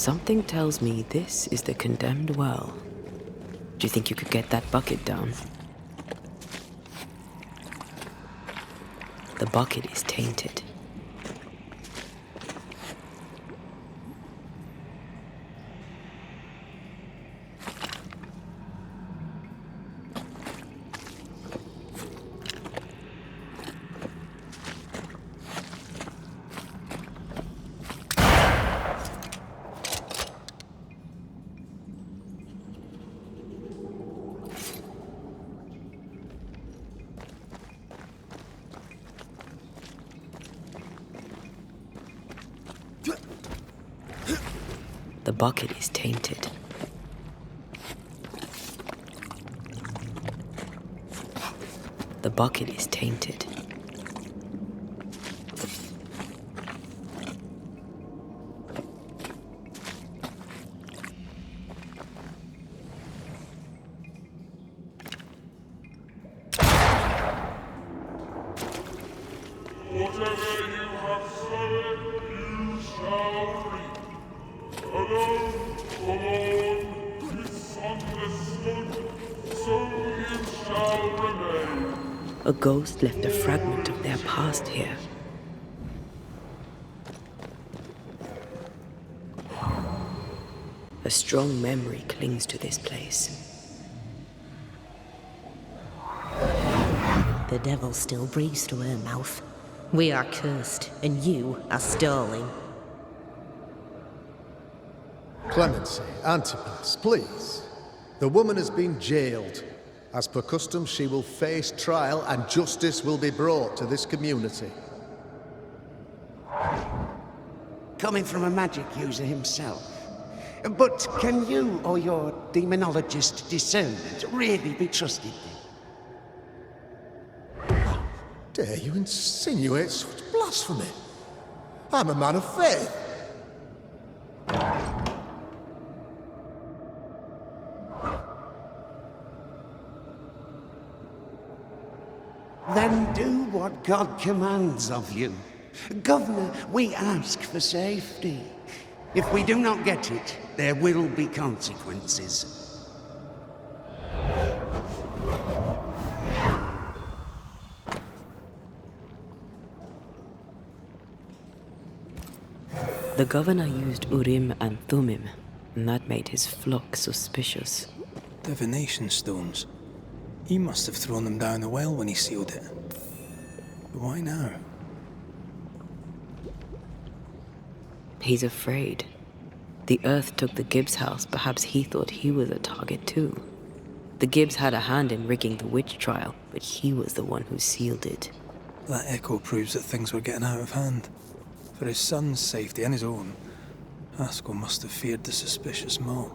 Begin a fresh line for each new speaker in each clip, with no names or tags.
Something tells me this is the condemned well. Do you think you could get that bucket down? The bucket is tainted. The bucket is tainted. The bucket is tainted. A ghost left a fragment of their past here. A strong memory clings to this place.
The devil still breathes through her mouth. We are cursed, and you are stalling.
Clemency, Antipas, please. The woman has been jailed. As per custom, she will face trial and justice will be brought to this community.
Coming from a magic user himself. But can you or your demonologist discernment really be trusted?
How dare you insinuate such blasphemy? I'm a man of faith.
Then do what God commands of you. Governor, we ask for safety. If we do not get it, there will be consequences.
The governor used Urim and Thummim, and that made his flock suspicious.
Divination stones. He must have thrown them down the well when he sealed it. But why now?
He's afraid. The Earth took the Gibbs house. Perhaps he thought he was a target too. The Gibbs had a hand in rigging the witch trial, but he was the one who sealed it.
That echo proves that things were getting out of hand. For his son's safety and his own, Haskell must have feared the suspicious mob.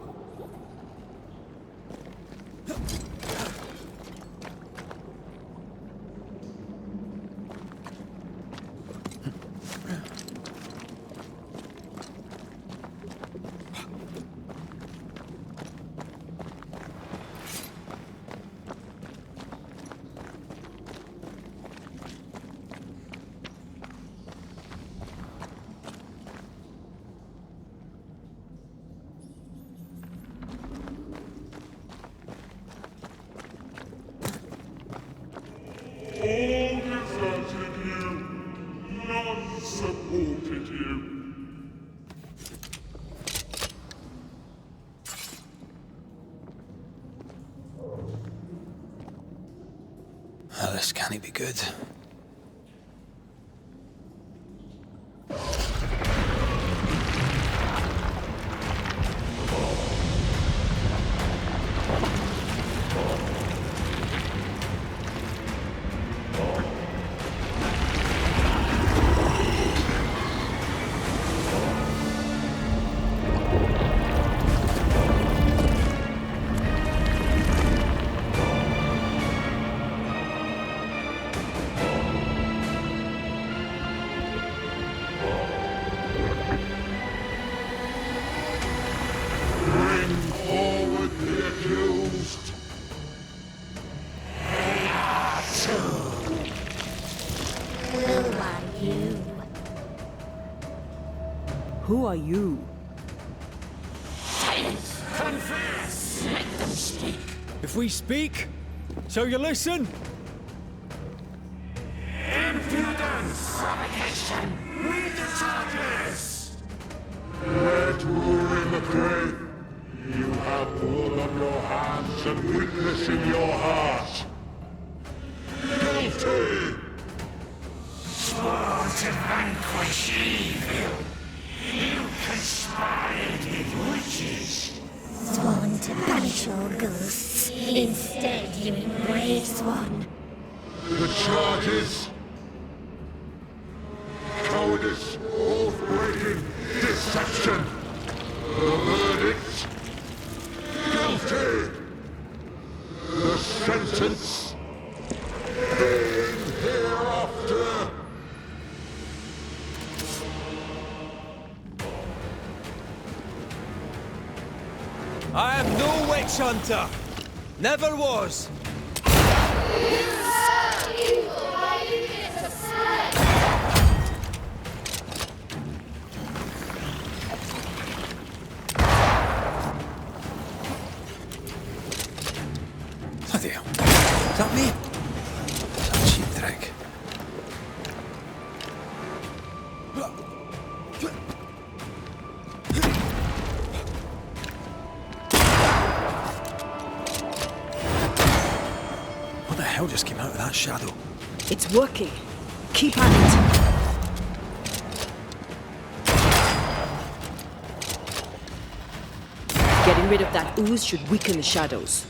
Oh, this can't be good.
Who are you?
we speak, so you listen?
Impudence! Provocation! Read the charges!
Let rule in the grave. You have blood on your hands and witness in your heart. Guilty!
Sworn to vanquish evil. You conspired with witches.
Sworn to banish all ghosts. Instead, you embrace one.
The charges: cowardice, oath-breaking, deception. The verdict: guilty. The sentence: being hereafter.
I am no witch hunter. Never was.
Bloody hell. Is that me? Some cheap trick. What the hell just came out of that shadow?
It's working. Keep at it. Getting rid of that ooze should weaken the shadows.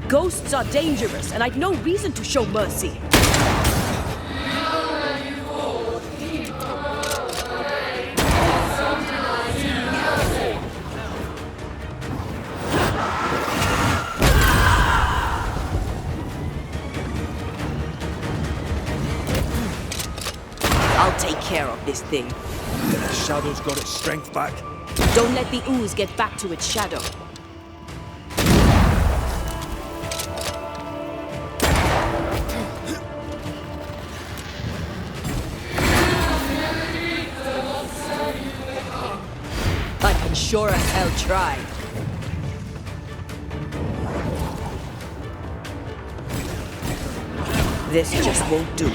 Ghosts are dangerous, and I'd no reason to show mercy. I'll take care of this thing.
The shadow's got its strength back.
Don't let the ooze get back to its shadow. I can sure as hell try. This just won't do.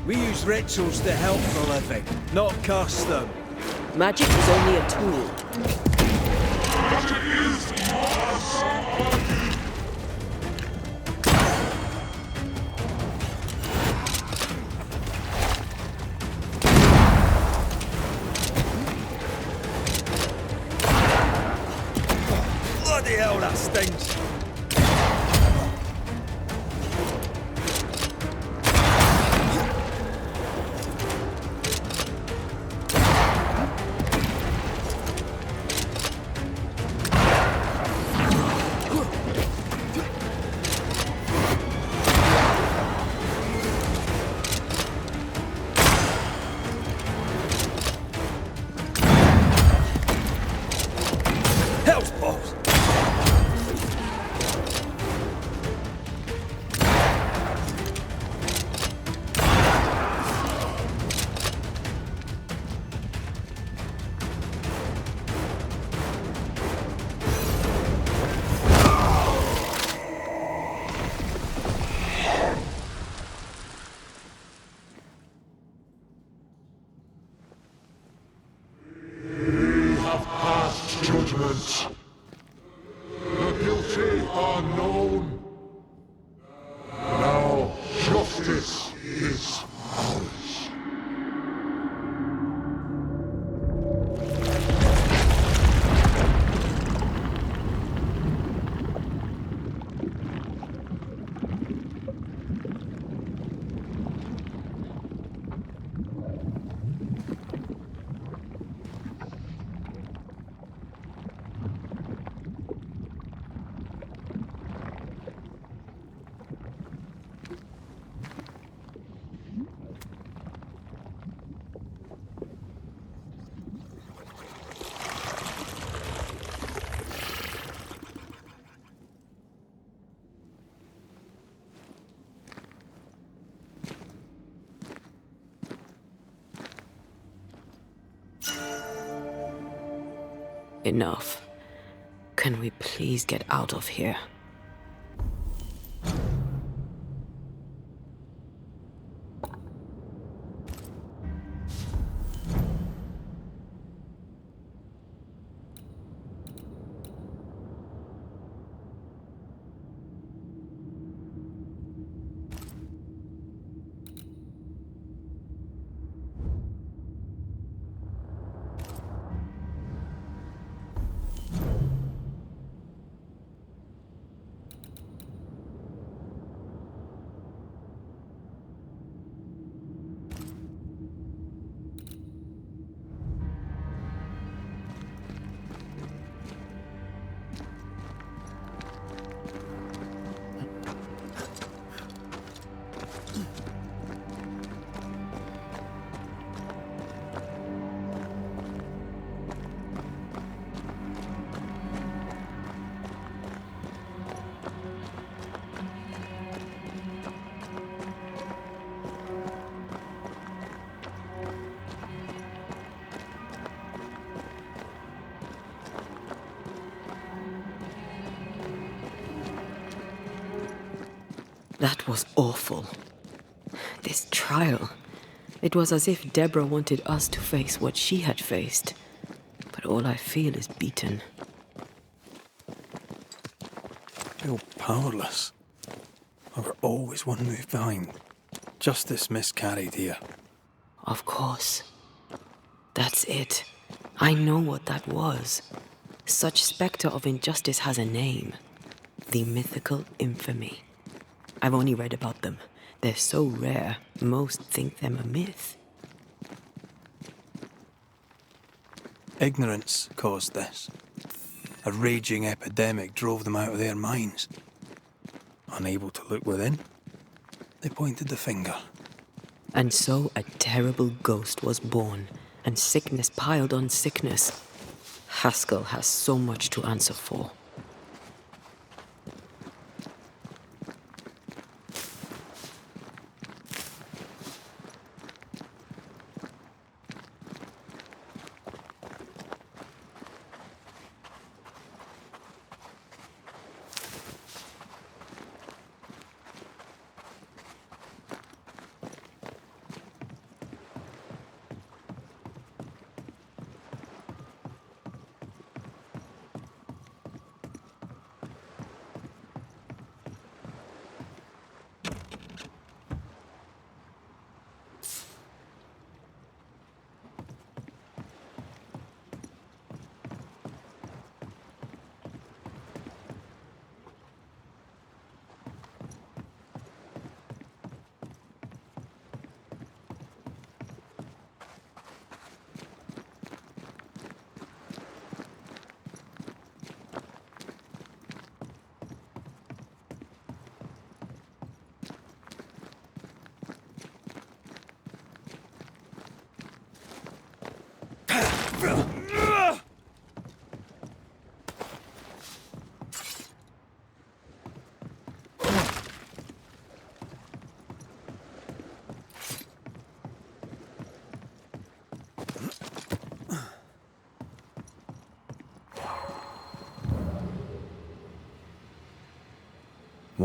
We use rituals to help the living, not curse them.
Magic is only a tool.
stings. Hell's balls!
Past judgment. The guilty are known. Now justice is ours.
Enough. Can we please get out of here? That was awful. This trial. It was as if Deborah wanted us to face what she had faced. But all I feel is beaten.
I feel powerless. We were always one move behind. Justice miscarried here.
Of course. That's it. I know what that was. Such spectre of injustice has a name. The mythical infamy. I've only read about them. They're so rare, most think them a myth.
Ignorance caused this. A raging epidemic drove them out of their minds. Unable to look within, they pointed the finger.
And so a terrible ghost was born, and sickness piled on sickness. Haskell has so much to answer for.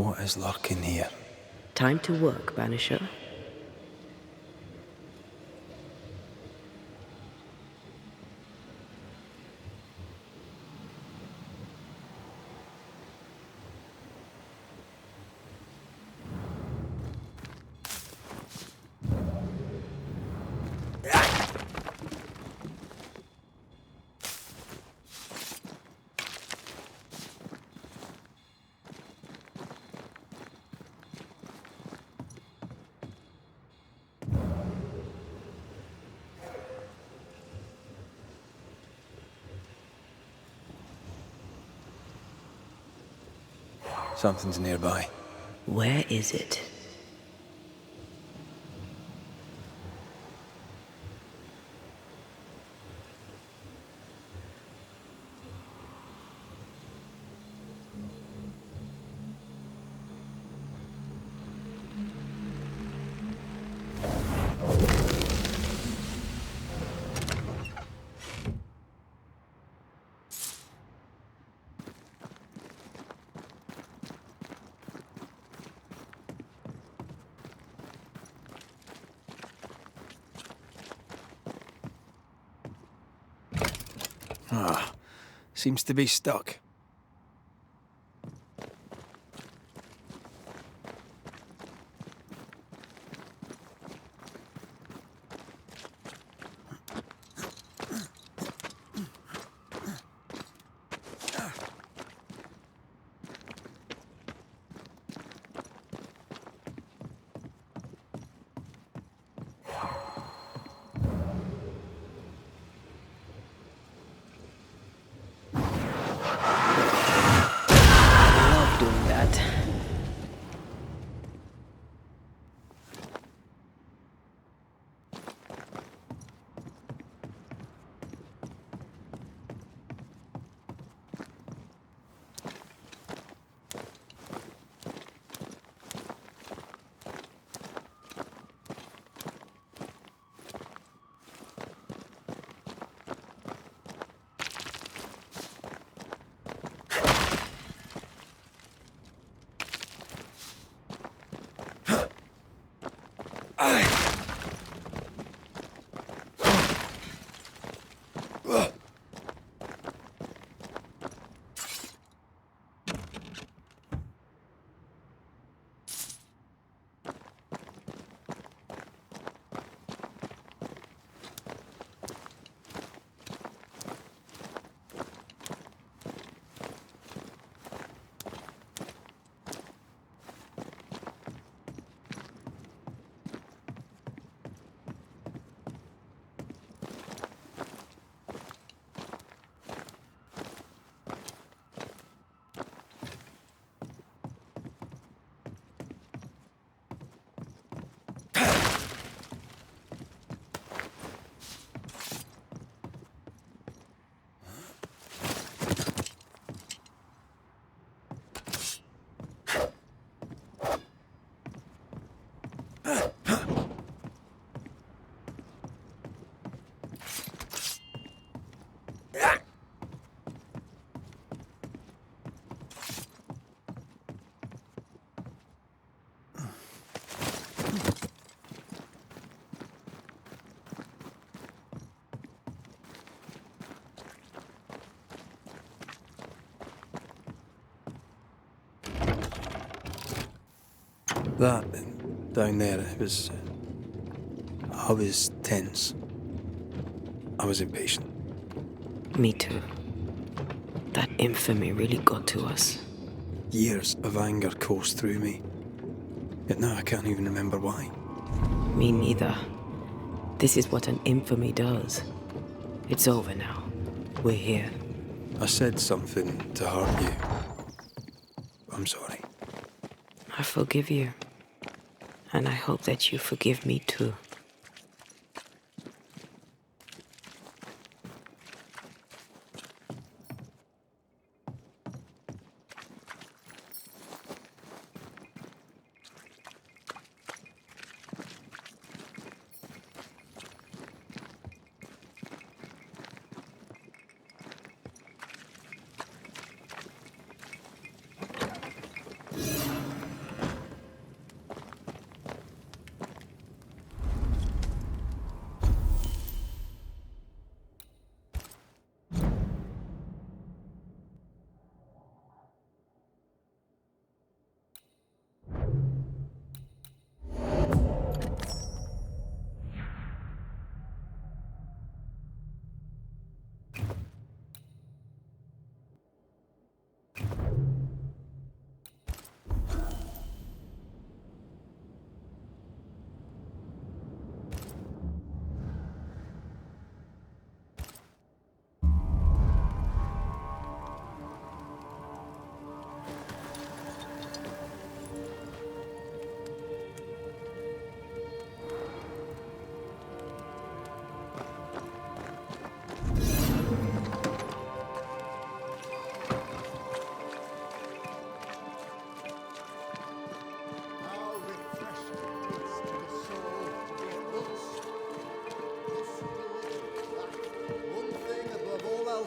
What is lurking here?
Time to work, Banisher.
Something's nearby.
Where is it?
Ah, seems to be stuck.
Love doing that.
That down there, I was tense. I was impatient.
Me too. That infamy really got to us.
Years of anger coursed through me. Yet now I can't even remember why.
Me neither. This is what an infamy does. It's over now. We're here.
I said something to hurt you. I'm sorry.
I forgive you. And I hope that you forgive me too.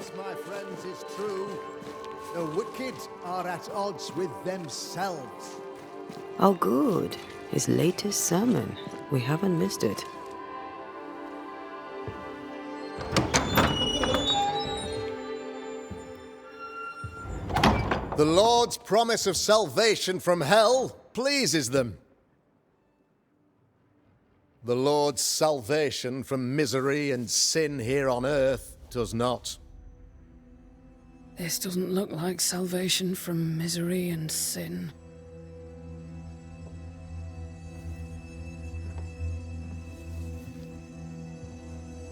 this, my friends, is true. The wicked are at odds with themselves.
Oh, good. His latest sermon. We haven't missed it.
The Lord's promise of salvation from hell pleases them. The Lord's salvation from misery and sin here on earth does not.
This doesn't look like salvation from misery and sin.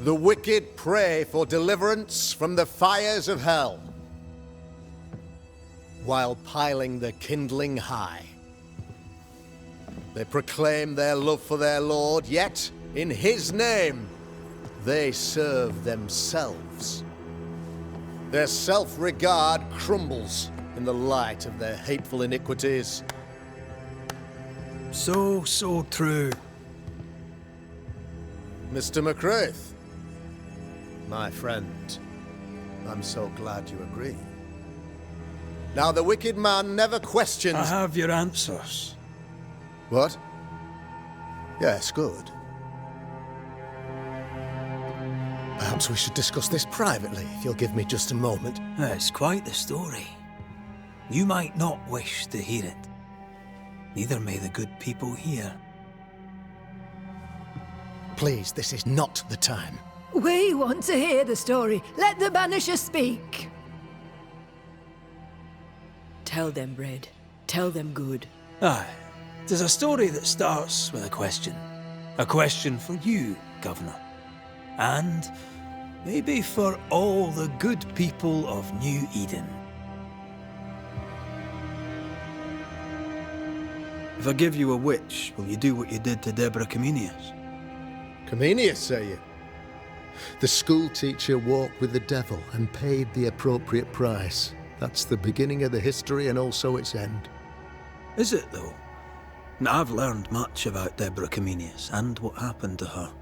The wicked pray for deliverance from the fires of hell, while piling the kindling high. They proclaim their love for their Lord, yet, in His name, they serve themselves. Their self-regard crumbles in the light of their hateful iniquities.
So true.
Mr. McCraith, my friend, I'm so glad you agree. Now, the wicked man never questions...
I have your answers.
What? Yes, good. Perhaps we should discuss this privately, if you'll give me just a moment.
It's quite the story. You might not wish to hear it. Neither may the good people hear.
Please, this is not the time.
We want to hear the story. Let the Banishers speak.
Tell them, Red. Tell them good.
Aye. 'Tis a story that starts with a question. A question for you, Governor. And maybe for all the good people of New Eden. If I give you a witch, will you do what you did to Deborah Comenius?
Comenius, say you? The school teacher walked with the devil and paid the appropriate price. That's the beginning of the history and also its end.
Is it, though? Now, I've learned much about Deborah Comenius and what happened to her,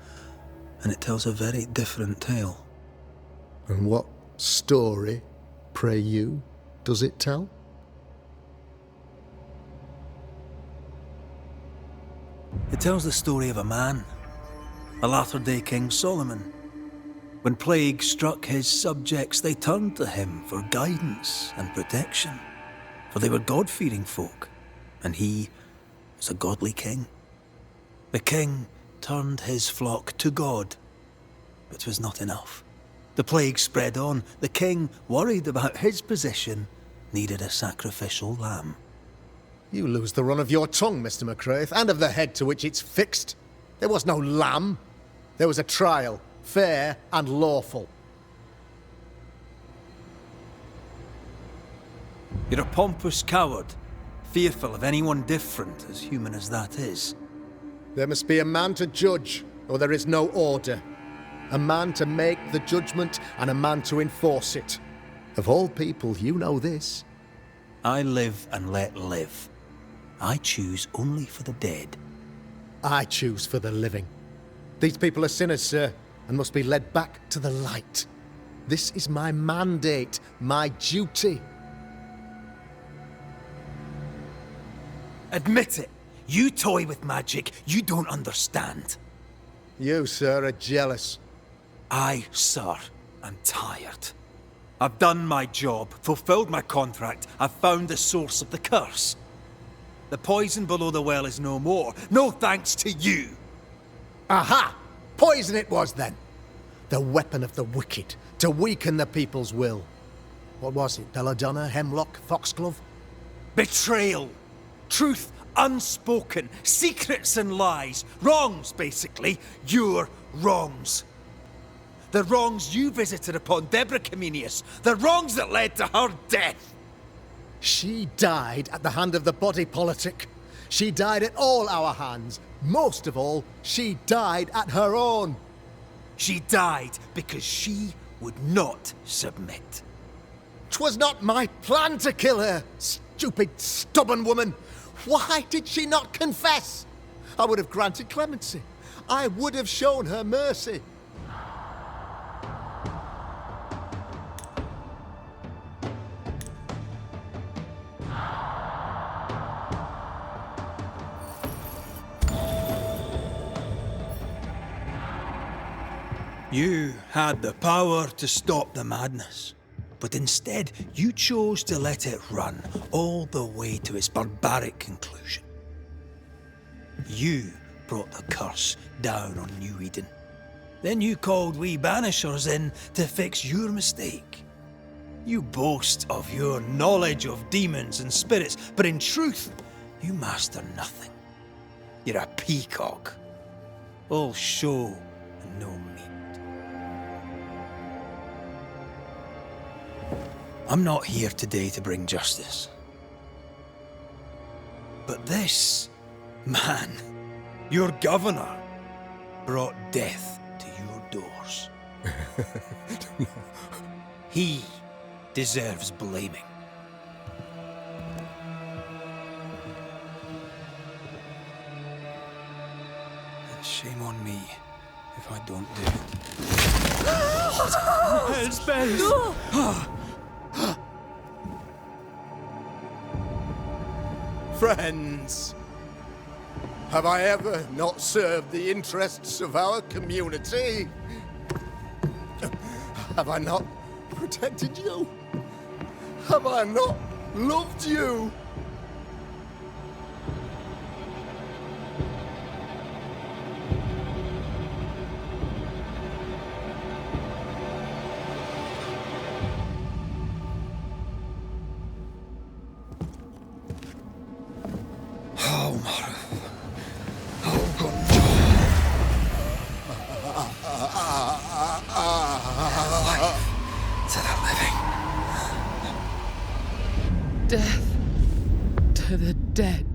and it tells a very different tale.
And what story, pray you, does it tell?
It tells the story of a man, a latter-day King Solomon. When plague struck his subjects, they turned to him for guidance and protection, for they were God-fearing folk, and he was a godly king. The king turned his flock to God, but it was not enough. The plague spread on. The king, worried about his position, needed a sacrificial lamb.
You lose the run of your tongue, Mr. McCraith, and of the head to which it's fixed. There was no lamb. There was a trial, fair and lawful.
You're a pompous coward, fearful of anyone different, as human as that is.
There must be a man to judge, or there is no order. A man to make the judgment, and a man to enforce it. Of all people, you know this.
I live and let live. I choose only for the dead.
I choose for the living. These people are sinners, sir, and must be led back to the light. This is my mandate, my duty.
Admit it. You toy with magic you don't understand.
You, sir, are jealous.
I, sir, am tired. I've done my job, fulfilled my contract. I've found the source of the curse. The poison below the well is no more. No thanks to you.
Aha! Poison it was, then. The weapon of the wicked, to weaken the people's will. What was it, belladonna, hemlock, foxglove?
Betrayal. Truth unspoken. Secrets and lies. Wrongs, basically. Your wrongs. The wrongs you visited upon Deborah Comenius. The wrongs that led to her death.
She died at the hand of the body politic. She died at all our hands. Most of all, she died at her own.
She died because she would not submit.
'Twas not my plan to kill her, stupid, stubborn woman. Why did she not confess? I would have granted clemency. I would have shown her mercy.
You had the power to stop the madness, but instead you chose to let it run all the way to its barbaric conclusion. You brought the curse down on New-Eden. Then you called we Banishers in to fix your mistake. You boast of your knowledge of demons and spirits, but in truth, you master nothing. You're a peacock. All show and no meat. I'm not here today to bring justice. But this man, your governor, brought death to your doors. He deserves blaming. And shame on me if I don't do it.
Hell's bells!
No!
Friends, have I ever not served the interests of our community? Have I not protected you? Have I not loved you?
Death to the dead.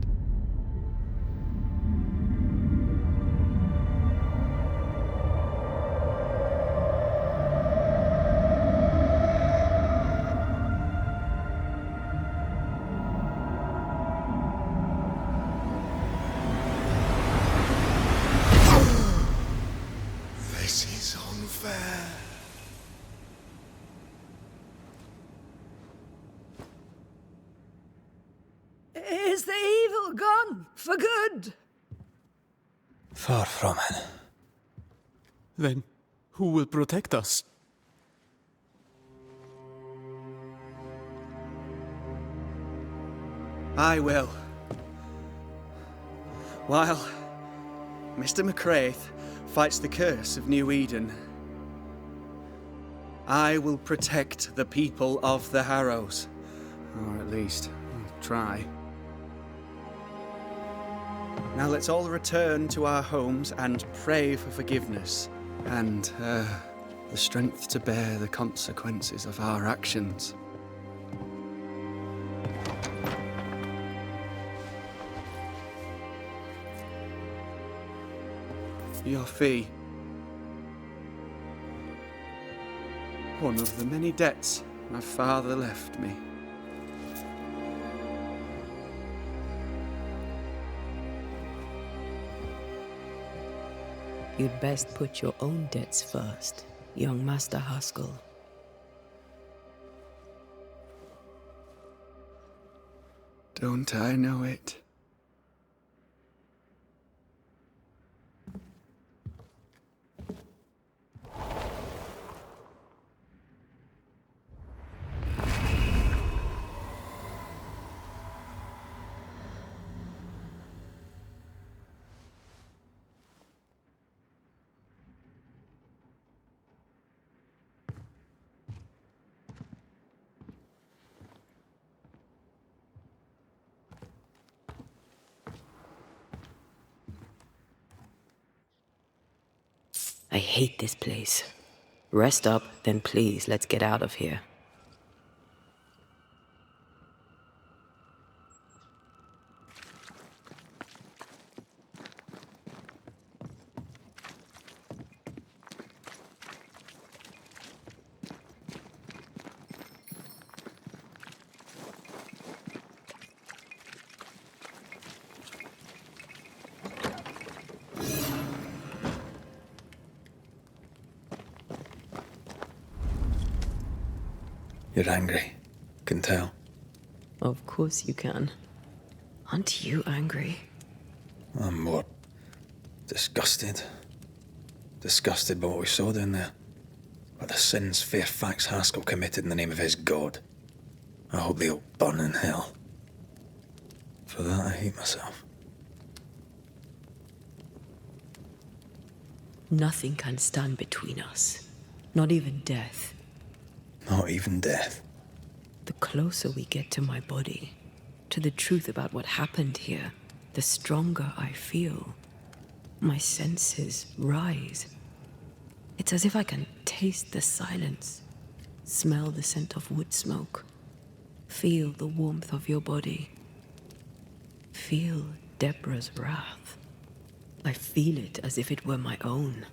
This is unfair.
Is the evil gone for good?
Far from it.
Then who will protect us?
I will. While Mr. McCraith fights the curse of New Eden, I will protect the people of the Harrows. Or at least, try. Now let's all return to our homes and pray for forgiveness and the strength to bear the consequences of our actions. Your fee. One of the many debts my father left me.
You'd best put your own debts first, young Master Haskell.
Don't I know it?
I hate this place. Rest up, then please, let's get out of here.
You're angry. Can tell.
Of course you can. Aren't you angry?
I'm more disgusted. disgusted by what we saw down there. But the sins Fairfax Haskell committed in the name of his god. I hope they all burn in hell. For that I hate myself.
Nothing can stand between us. Not even death.
Not even death.
The closer we get to my body, to the truth about what happened here, the stronger I feel. My senses rise. It's as if I can taste the silence, smell the scent of wood smoke, feel the warmth of your body, feel Deborah's wrath. I feel it as if it were my own.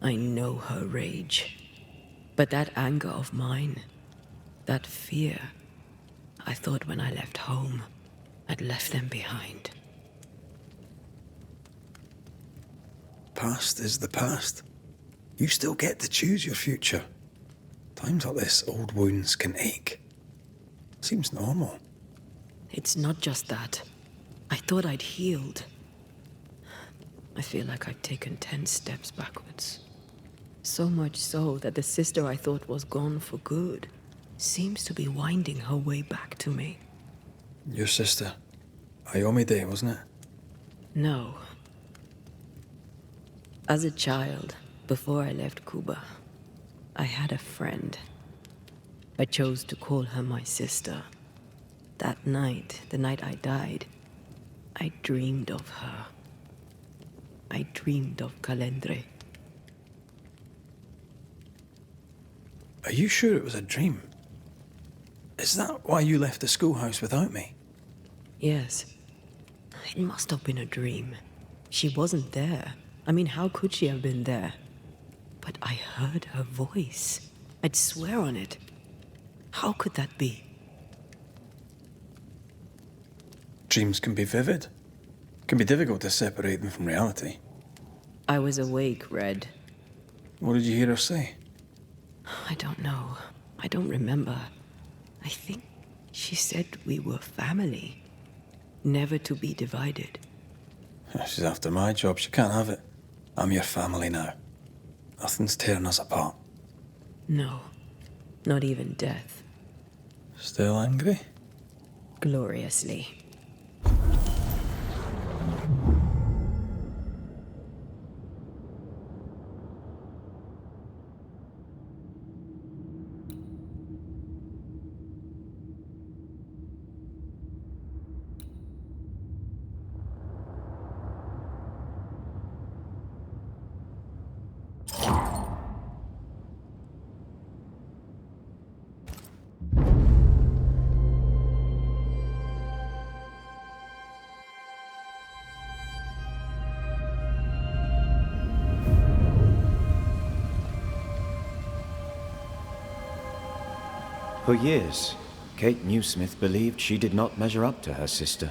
I know her rage. But that anger of mine, that fear, I thought when I left home, I'd left them behind.
Past is the past. You still get to choose your future. Times like this, old wounds can ache. Seems normal.
It's not just that. I thought I'd healed. I feel like I've taken 10 steps backwards. So much so that the sister I thought was gone for good seems to be winding her way back to me.
Your sister. Ayomide, wasn't it?
No. As a child, before I left Cuba, I had a friend. I chose to call her my sister. That night, the night I died, I dreamed of her. I dreamed of Calendre.
Are you sure it was a dream? Is that why you left the schoolhouse without me?
Yes. It must have been a dream. She wasn't there. I mean, how could she have been there? But I heard her voice. I'd swear on it. How could that be?
Dreams can be vivid. It can be difficult to separate them from reality.
I was awake, Red.
What did you hear her say?
I don't know. I don't remember. I think she said we were family. Never to be divided.
She's after my job. She can't have it. I'm your family now. Nothing's tearing us apart.
No. Not even death.
Still angry?
Gloriously.
For years, Kate Newsmith believed she did not measure up to her sister.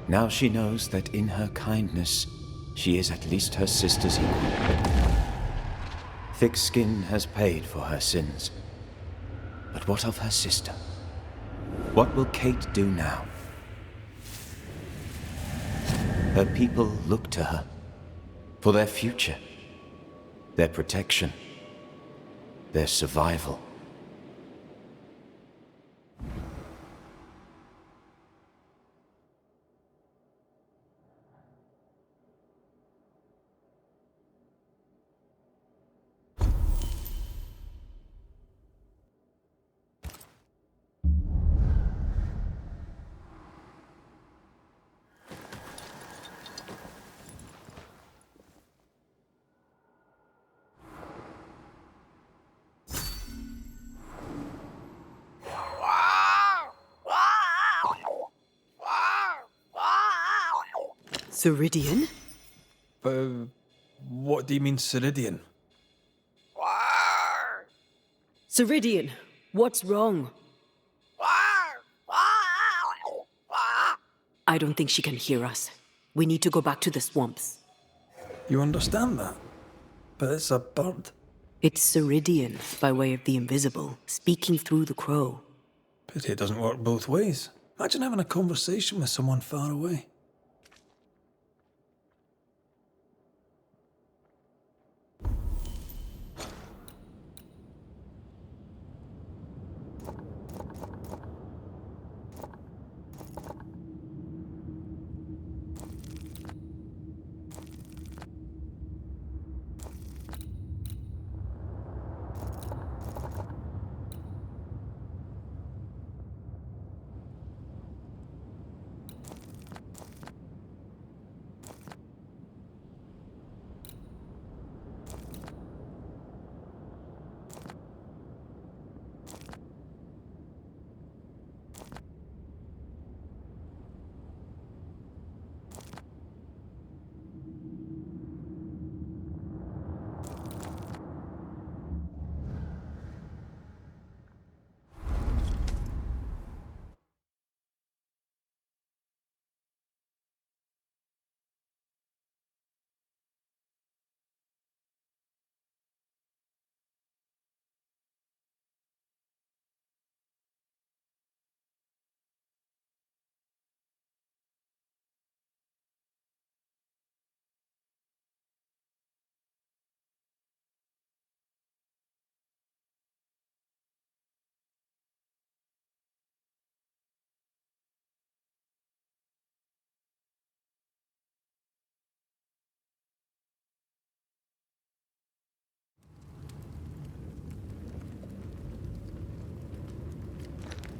Now she knows that in her kindness, she is at least her sister's equal. Thick skin has paid for her sins. But what of her sister? What will Kate do now? Her people look to her for their future, their protection, their survival.
Ceridian?
What do you mean, Ceridian?
Ceridian, what's wrong? I don't think she can hear us. We need to go back to the swamps.
You understand that? But it's a bird.
It's Ceridian, by way of the invisible, speaking through the crow.
Pity it doesn't work both ways. Imagine having a conversation with someone far away.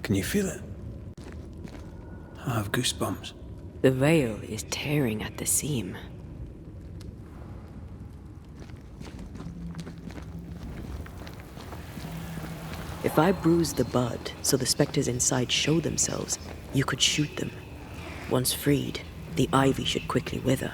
Can you feel it? I have goosebumps.
The veil is tearing at the seam. If I bruise the bud so the specters inside show themselves, you could shoot them. Once freed, the ivy should quickly wither.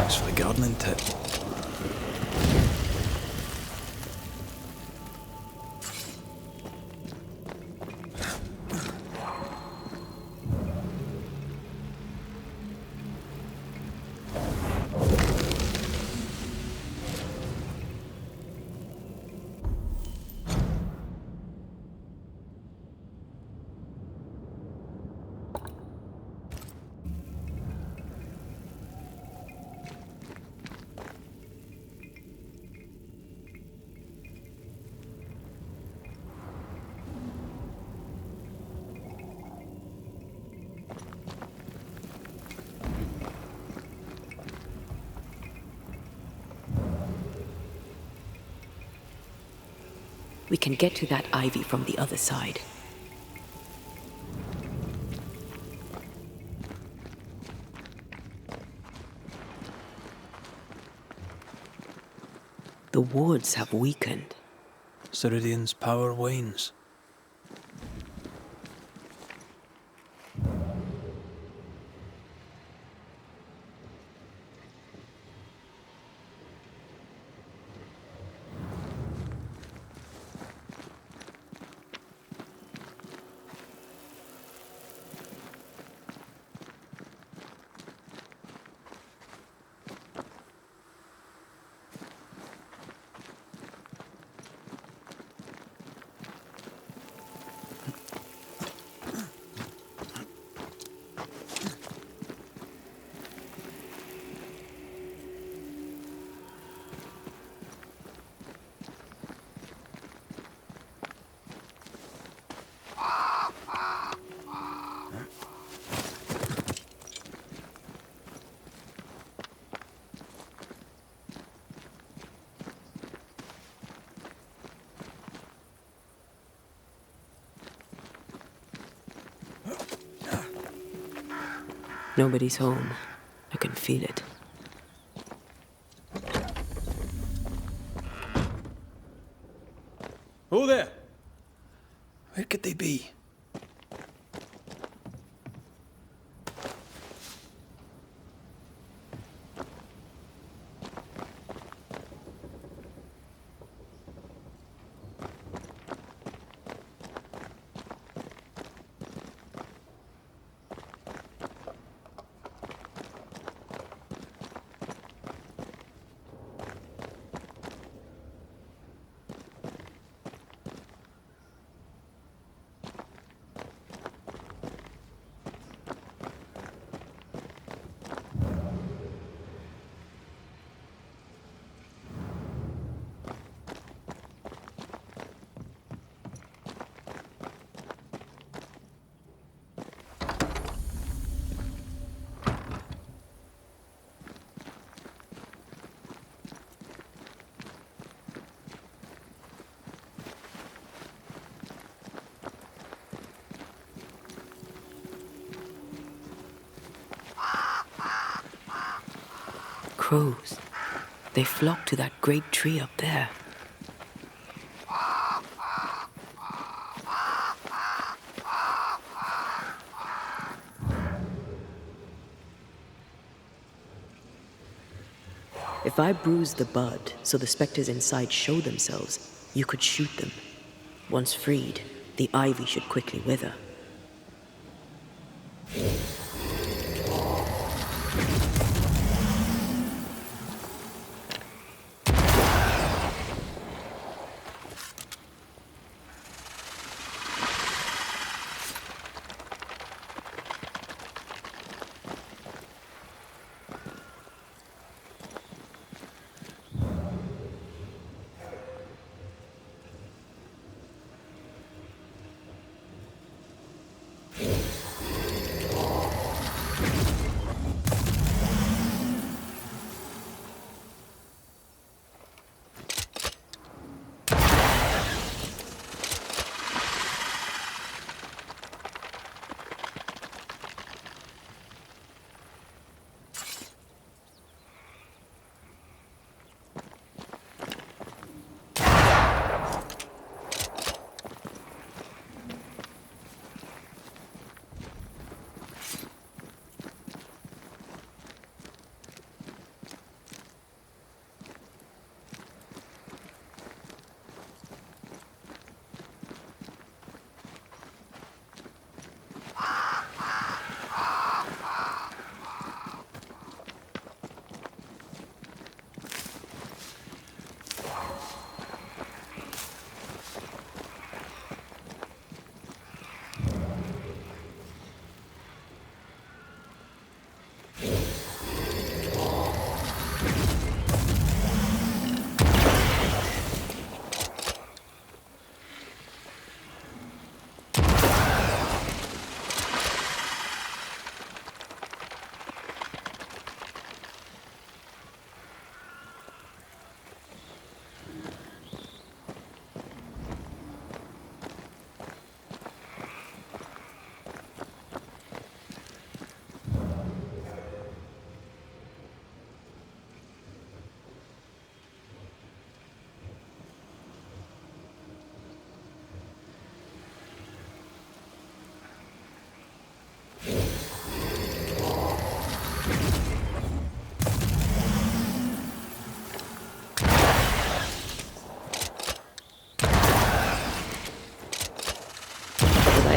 Thanks for the gardening tip.
We can get to that ivy from the other side. The wards have weakened.
Ceridian's power wanes.
Nobody's home. I can feel it.
Who there? Where could they be?
Crows. They flock to that great tree up there. If I bruise the bud so the specters inside show themselves, you could shoot them. Once freed, the ivy should quickly wither.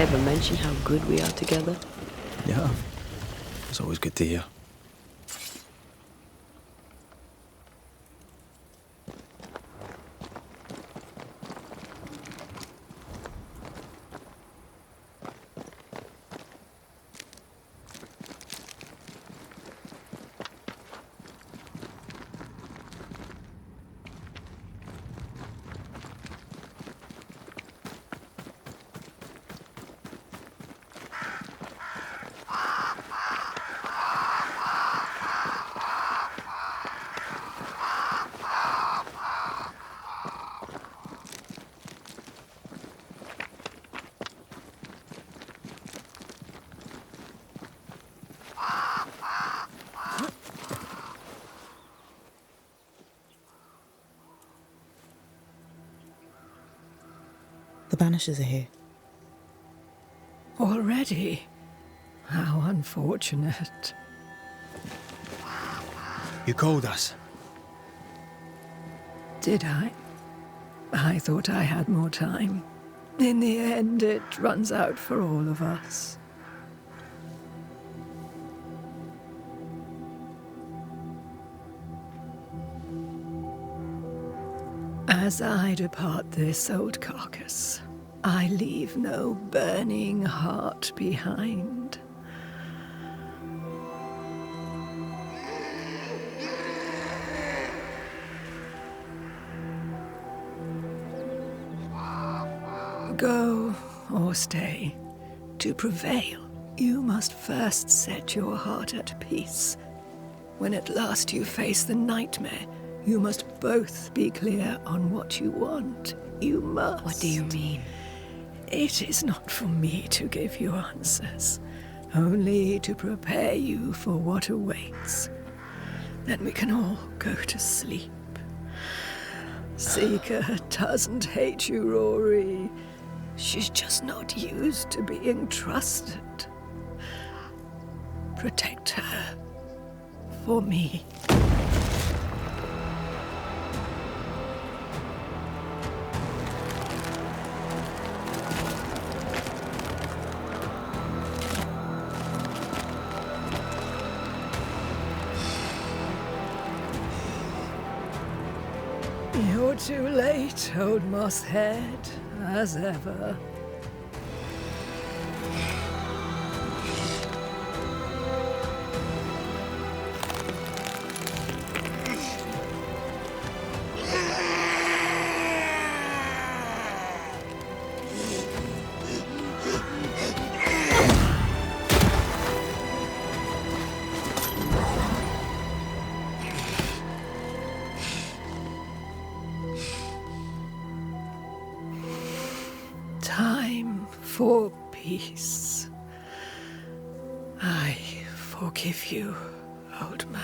ever mention how good we are together?
Yeah. It's always good to hear.
The Banishers are here.
Already? How unfortunate.
You called us.
Did I? I thought I had more time. In the end, it runs out for all of us. As I depart this old carcass, I leave no burning heart behind. Go or stay. To prevail, you must first set your heart at peace. When at last you face the nightmare, you must both be clear on what you want. You must.
What do you mean?
It is not for me to give you answers, only to prepare you for what awaits. Then we can all go to sleep. Seeker doesn't hate you, Rory. She's just not used to being trusted. Protect her. For me. You're too late, old moss head, as ever. Time for peace. I forgive you, old man.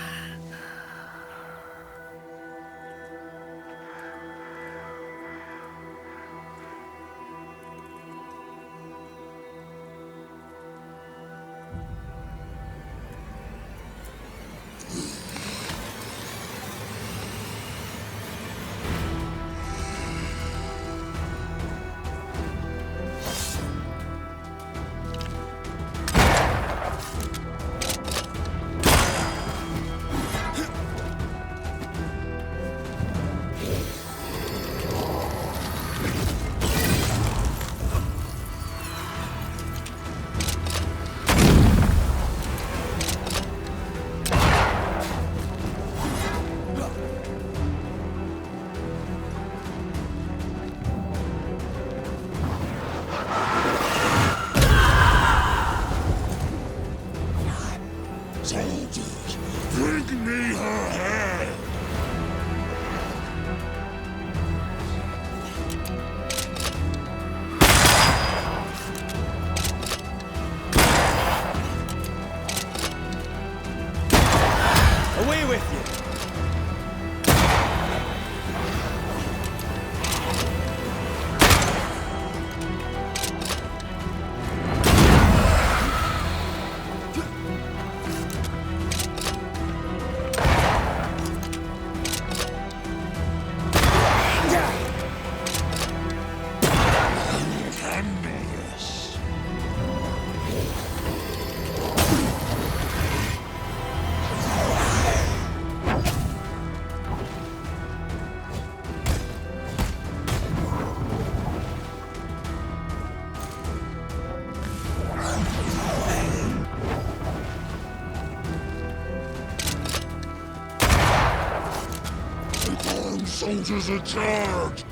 Our soldiers are charged!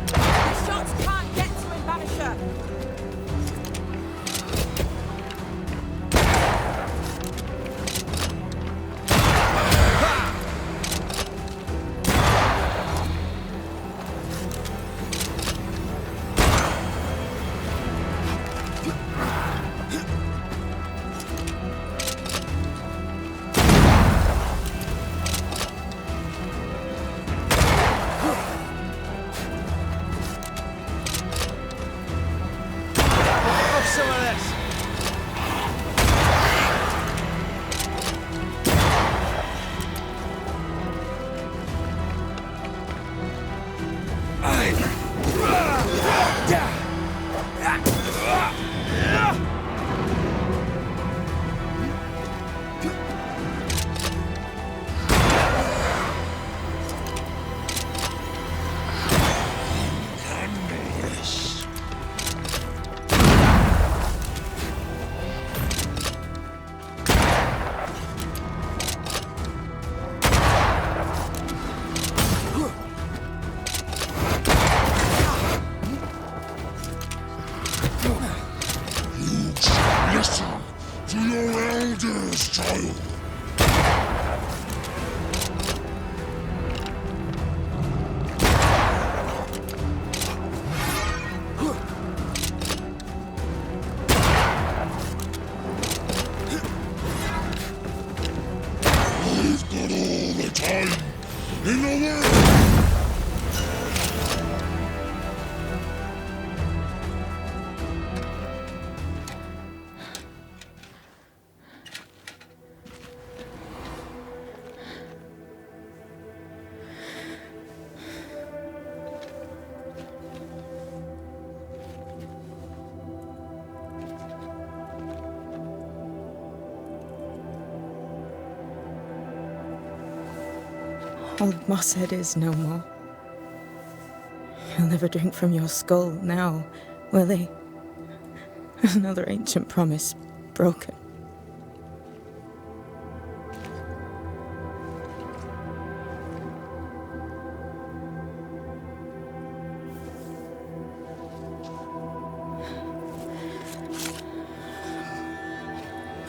The shots can't get to him, Banisher!
Listen to your elders, child. I've got all the time in the world.
Old Mosshead is no more. He'll never drink from your skull now, will he? Another ancient promise broken.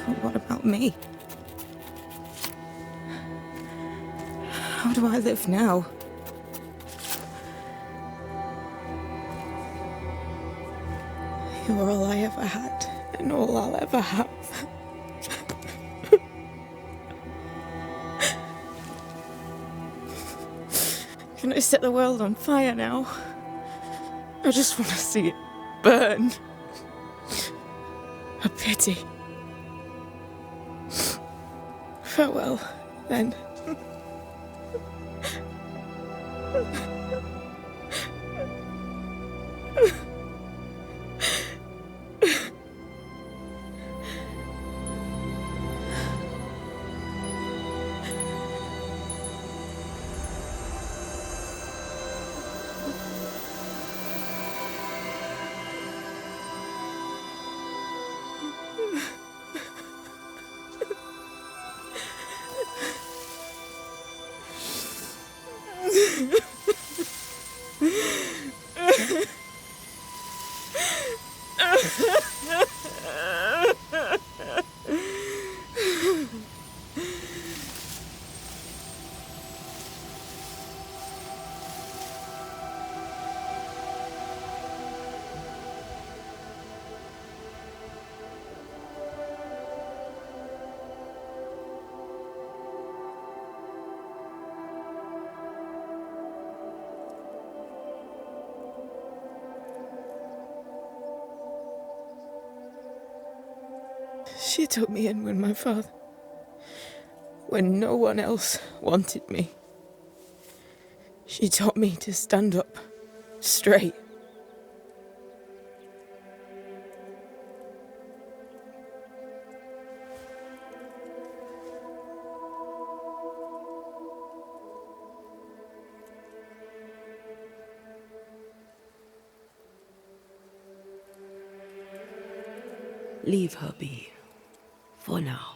But what about me? How do I live now? You're all I ever had, and all I'll ever have. Can I set the world on fire now? I just want to see it burn. A pity. Farewell, then. She took me in when no one else wanted me. She taught me to stand up straight.
Leave her be, for now.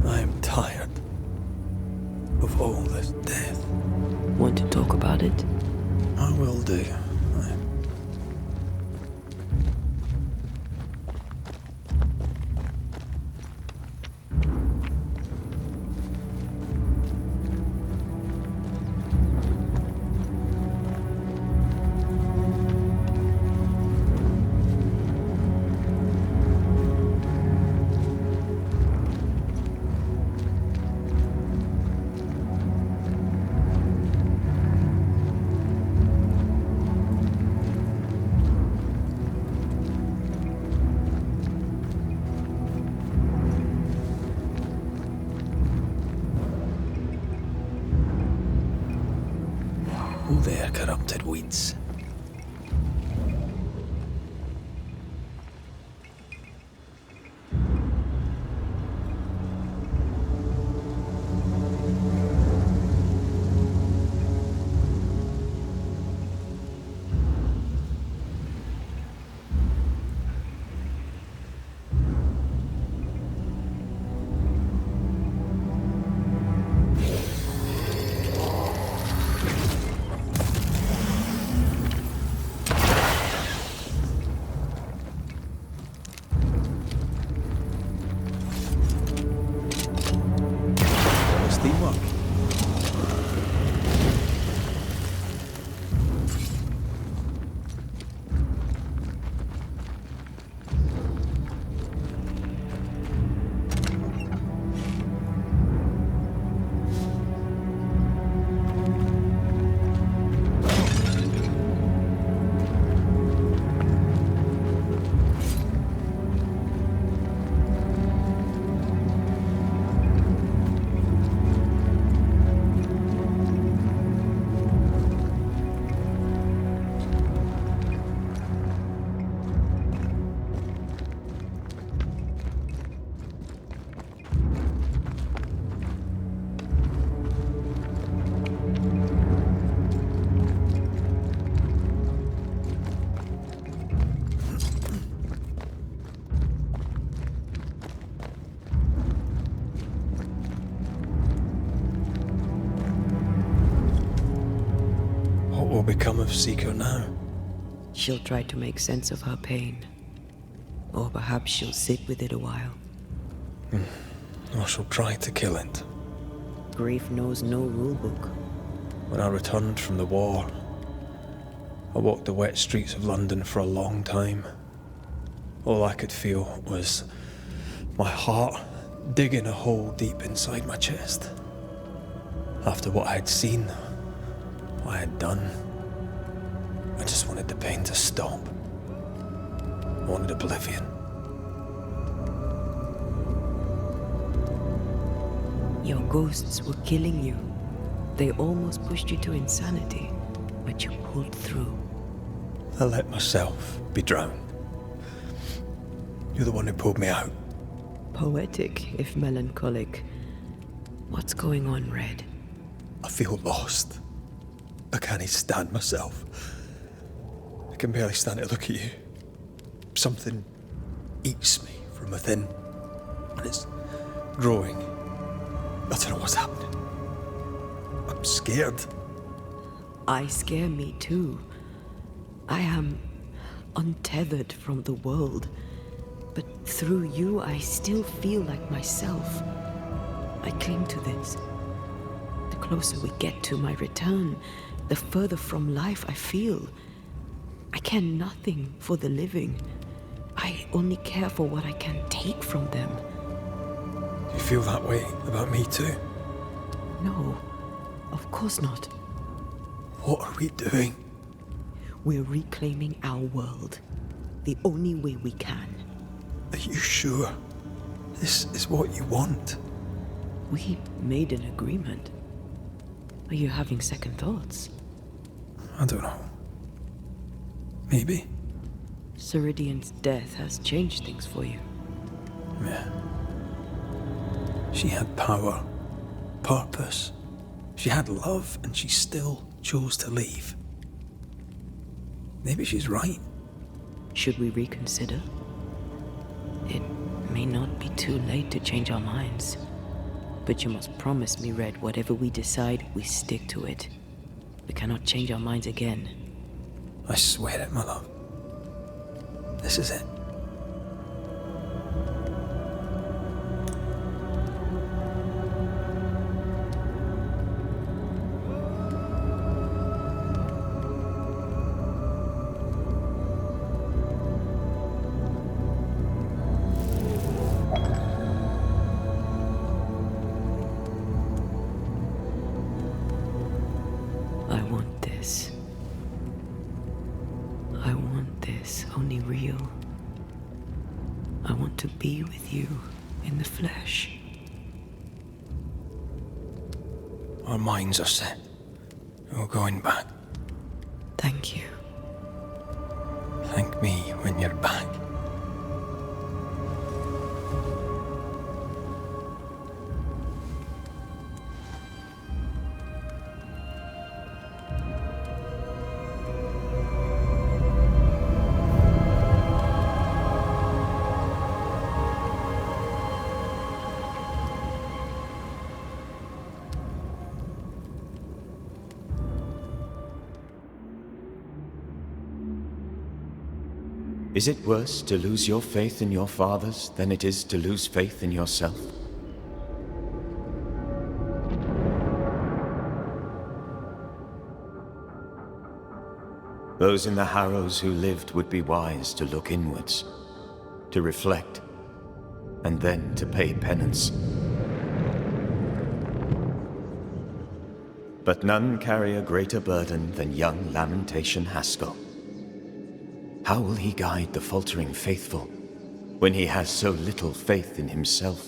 I'm tired of all this death.
Want to talk about it?
I will do. There, corrupted weeds. Become of Seeker now?
She'll try to make sense of her pain. Or perhaps she'll sit with it a while.
Or she'll try to kill it.
Grief knows no rulebook.
When I returned from the war, I walked the wet streets of London for a long time. All I could feel was my heart digging a hole deep inside my chest. After what I had seen, what I had done, I just wanted the pain to stop. I wanted oblivion.
Your ghosts were killing you. They almost pushed you to insanity, but you pulled through.
I let myself be drowned. You're the one who pulled me out.
Poetic, if melancholic. What's going on, Red?
I feel lost. I can't even stand myself. I can barely stand to look at you. Something eats me from within, and it's growing. I don't know what's happening. I'm scared.
I scare me too. I am untethered from the world, but through you I still feel like myself. I cling to this. closer we get to my return, the further from life I feel. I care nothing for the living. I only care for what I can take from them.
Do you feel that way about me too?
No, of course not.
What are we doing?
We're reclaiming our world. The only way we can.
Are you sure? This is what you want?
We made an agreement. Are you having second thoughts?
I don't know. Maybe.
Ceridian's death has changed things for you.
Yeah. She had power, purpose. She had love, and she still chose to leave. Maybe she's right.
Should we reconsider? It may not be too late to change our minds. But you must promise me, Red, whatever we decide, we stick to it. We cannot change our minds again.
I swear it, my love. This is it.
I want this. I want this, only real. I want to be with you in the flesh.
Our minds are set. We're going back.
Thank you.
Thank me when you're back.
Is it worse to lose your faith in your fathers than it is to lose faith in yourself? Those in the Harrows who lived would be wise to look inwards, to reflect, and then to pay penance. But none carry a greater burden than young Lamentation Haskell. How will he guide the faltering faithful when he has so little faith in himself?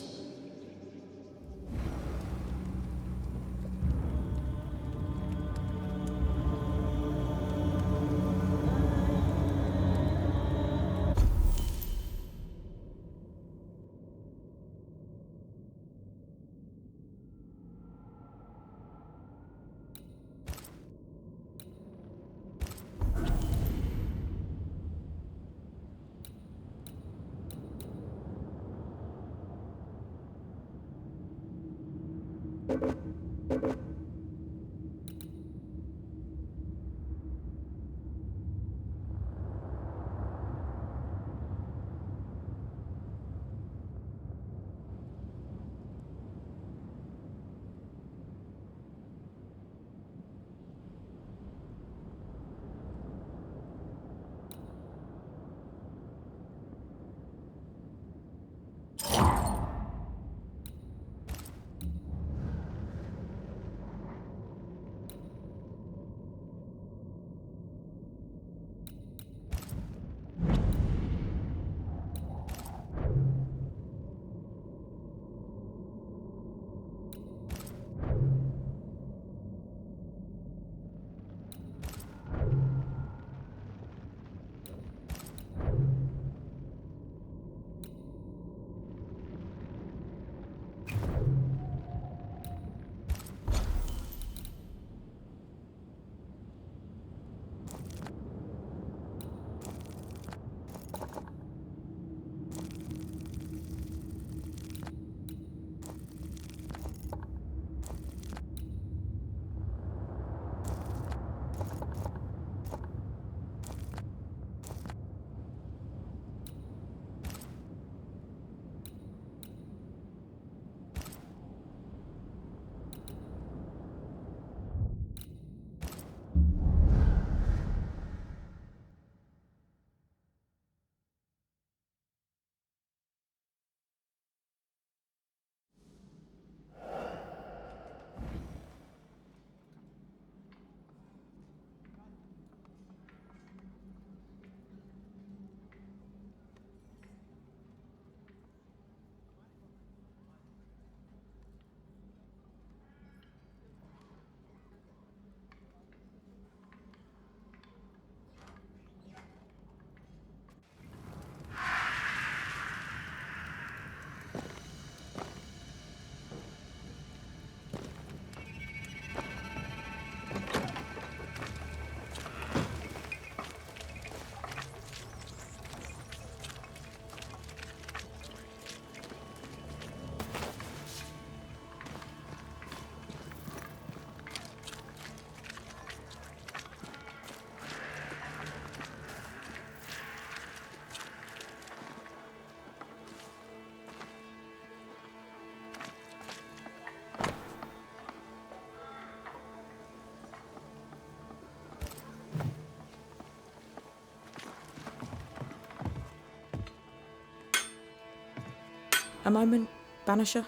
moment, Banisher?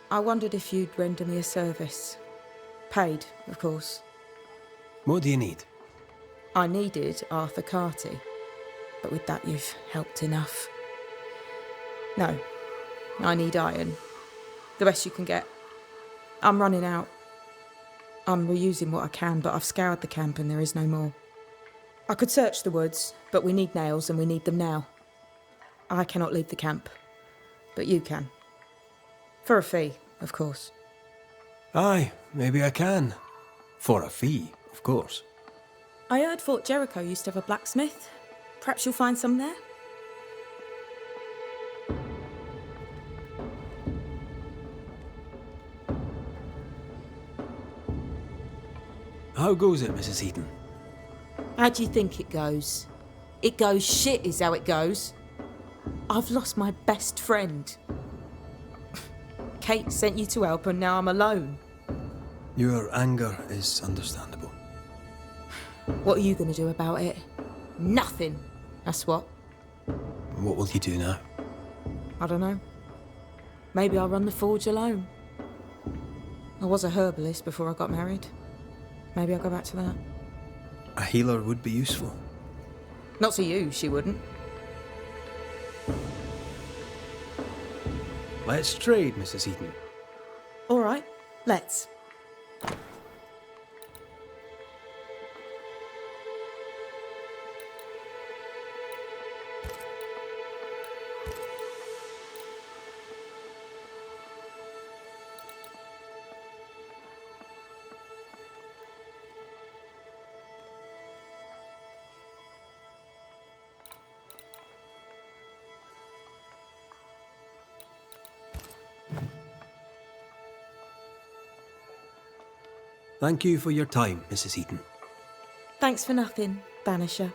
I wondered if you'd render me a service. Paid, of course.
What do you need?
I needed Arthur Carty, but with that you've helped enough. No, I need iron. The best you can get. I'm running out. I'm reusing what I can, but I've scoured the camp and there is no more. I could search the woods, but we need nails and we need them now. I cannot leave the camp, but you can. For a fee, of course.
Aye, maybe I can. For a fee, of course.
I heard Fort Jericho used to have a blacksmith. Perhaps you'll find some there?
How goes it, Mrs. Eden?
How do you think it goes? It goes shit is how it goes. I've lost my best friend. Kate sent you to help and now I'm alone.
Your anger is understandable.
What are you going to do about it? Nothing. That's what.
What will you do now?
I don't know. Maybe I'll run the forge alone. I was a herbalist before I got married. Maybe I'll go back to that.
A healer would be useful.
Not to you, she wouldn't.
Let's trade, Mrs. Eden.
All right, let's.
Thank you for your time, Mrs. Eden.
Thanks for nothing, Banisher.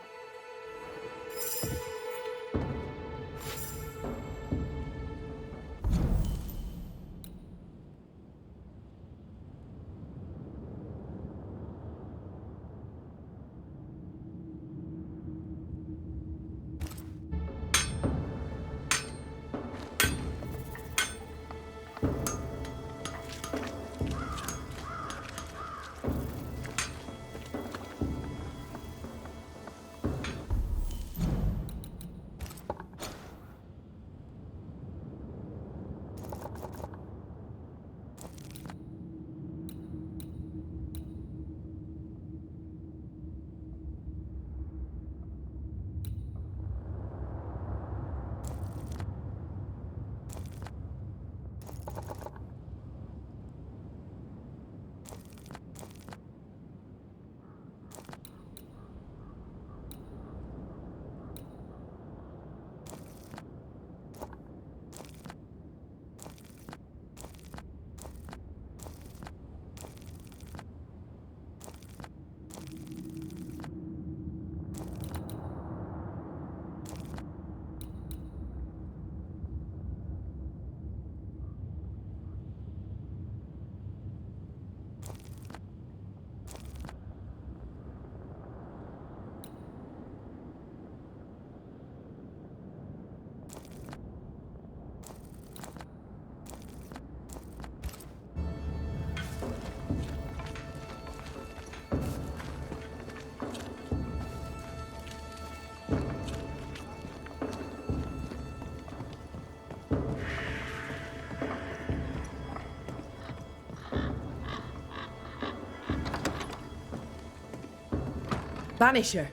Banisher.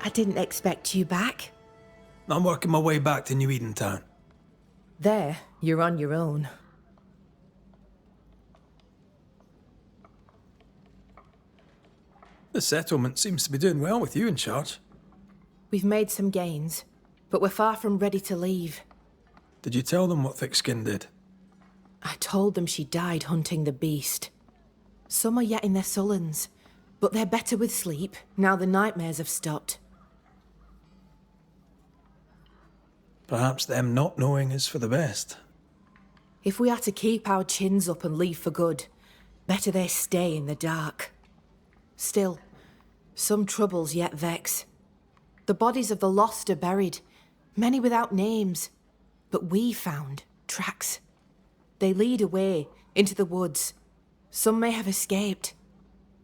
I didn't expect you back.
I'm working my way back to New-Eden town.
There, you're on your own.
The settlement seems to be doing well with you in charge.
We've made some gains, but we're far from ready to leave.
Did you tell them what Thick-Skin did?
I told them she died hunting the beast. Some are yet in their sullens, but they're better with sleep now the nightmares have stopped.
Perhaps them not knowing is for the best.
If we are to keep our chins up and leave for good, better they stay in the dark. Still, some troubles yet vex. The bodies of the lost are buried, many without names, but we found tracks. They lead away into the woods. Some may have escaped.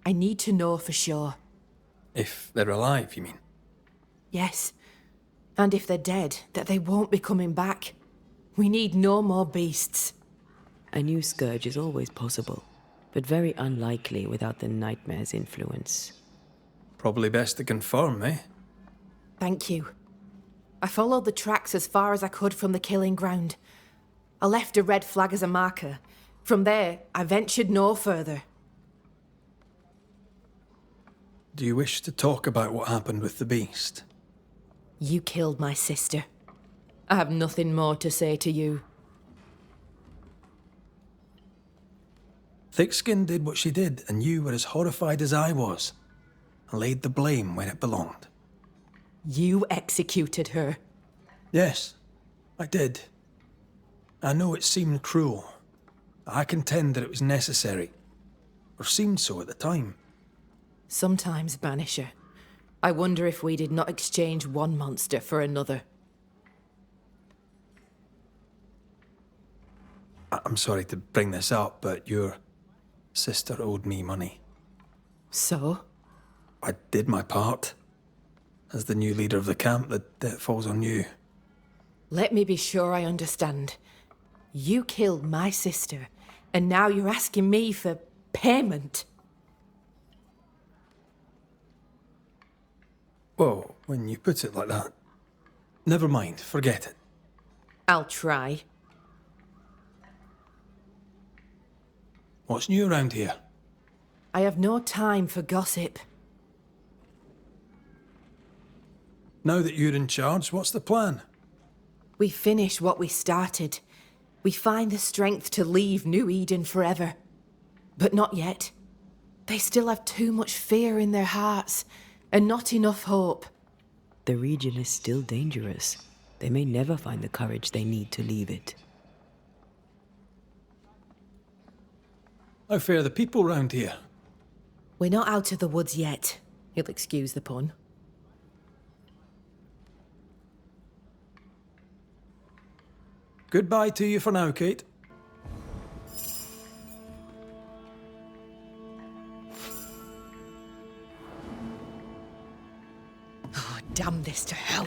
I need to know for sure.
If they're alive, you mean?
Yes. And if they're dead, that they won't be coming back. We need no more beasts.
A new scourge is always possible, but very unlikely without the nightmare's influence.
Probably best to confirm, eh?
Thank you. I followed the tracks as far as I could from the killing ground. I left a red flag as a marker. From there, I ventured no further.
Do you wish to talk about what happened with the beast?
You killed my sister. I have nothing more to say to you.
Thickskin did what she did, and you were as horrified as I was, and laid the blame where it belonged.
You executed her.
Yes, I did. I know it seemed cruel. I contend that it was necessary, or seemed so at the time.
Sometimes, Banisher, I wonder if we did not exchange one monster for another.
I'm sorry to bring this up, but your sister owed me money.
So?
I did my part. As the new leader of the camp, the debt falls on you.
Let me be sure I understand. You killed my sister, and now you're asking me for payment.
Whoa, when you put it like that. Never mind, forget it.
I'll try.
What's new around here?
I have no time for gossip.
Now that you're in charge, what's the plan?
We finish what we started. We find the strength to leave New Eden forever. But not yet. They still have too much fear in their hearts, and not enough hope.
The region is still dangerous. They may never find the courage they need to leave it.
How fare the people round here?
We're not out of the woods yet. You'll excuse the pun.
Goodbye to you for now, Kate.
Oh, damn this to hell.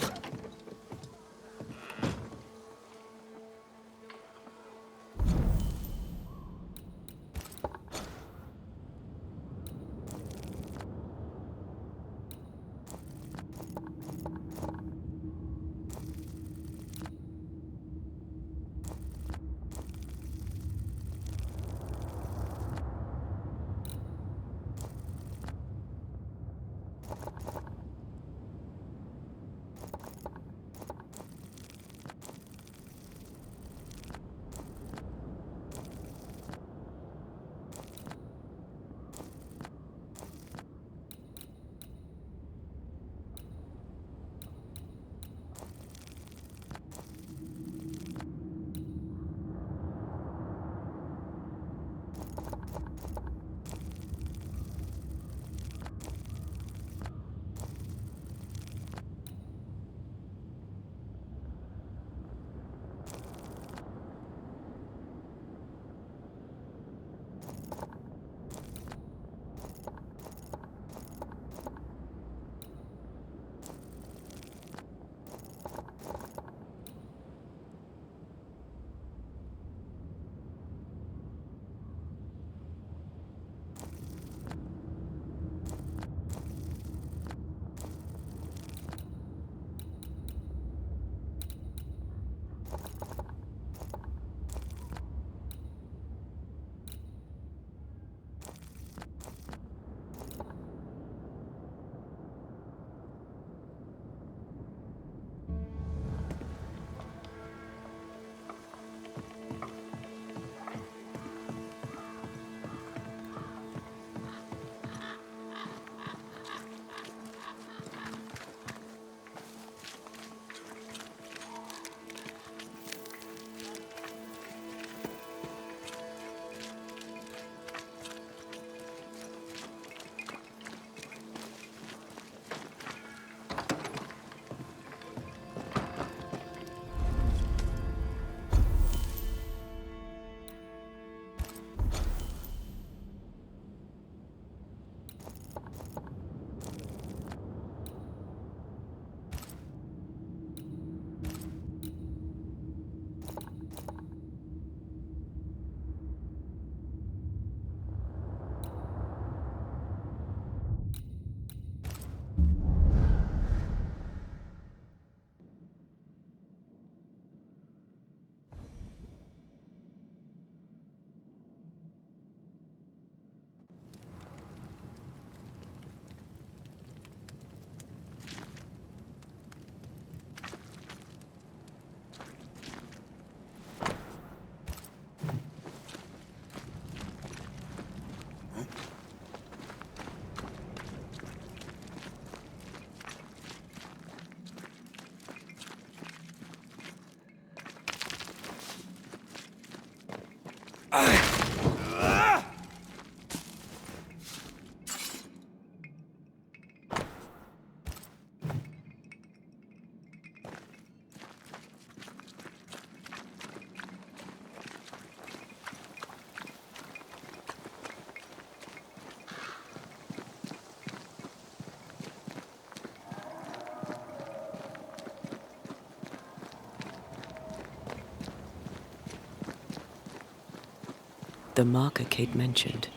The marker Kate mentioned.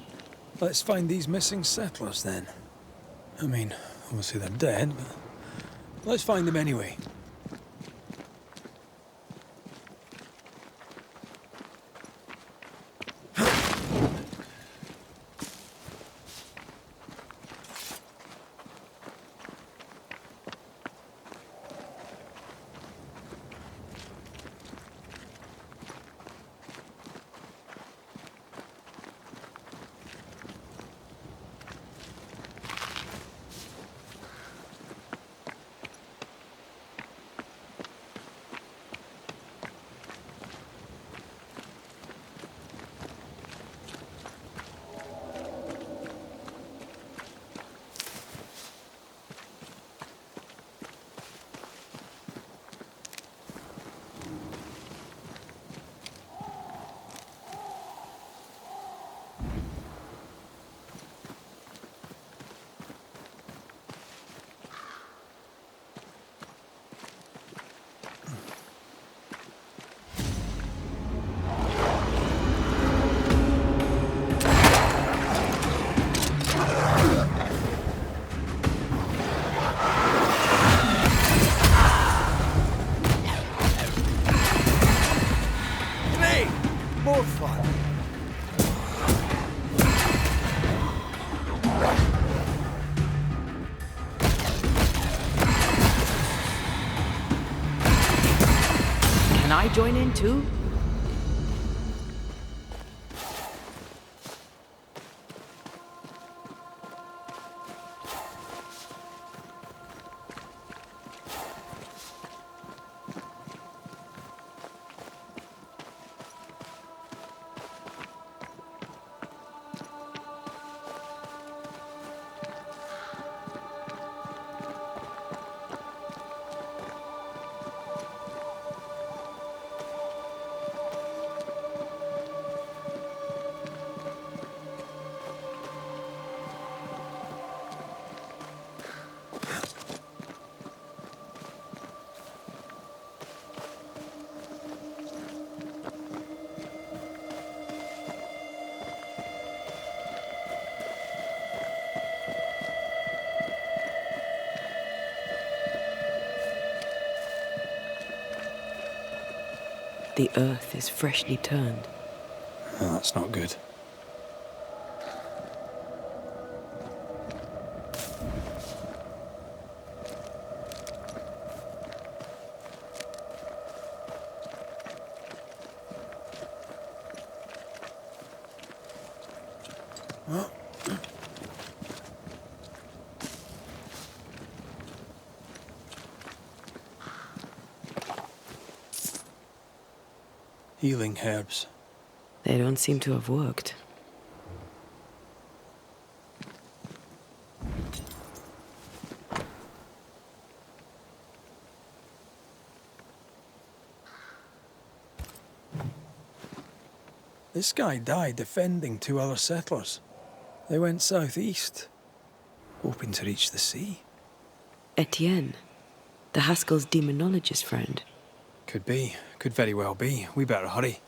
Let's find these missing settlers then. I mean, obviously they're dead, but let's find them anyway.
Can I join in too? The earth is freshly turned.
Oh, that's not good. Healing herbs.
They don't seem to have worked.
This guy died defending 2 other settlers. They went southeast, hoping to reach the sea.
Etienne, the Haskell's demonologist friend.
Could be. Could very well be. We better hurry.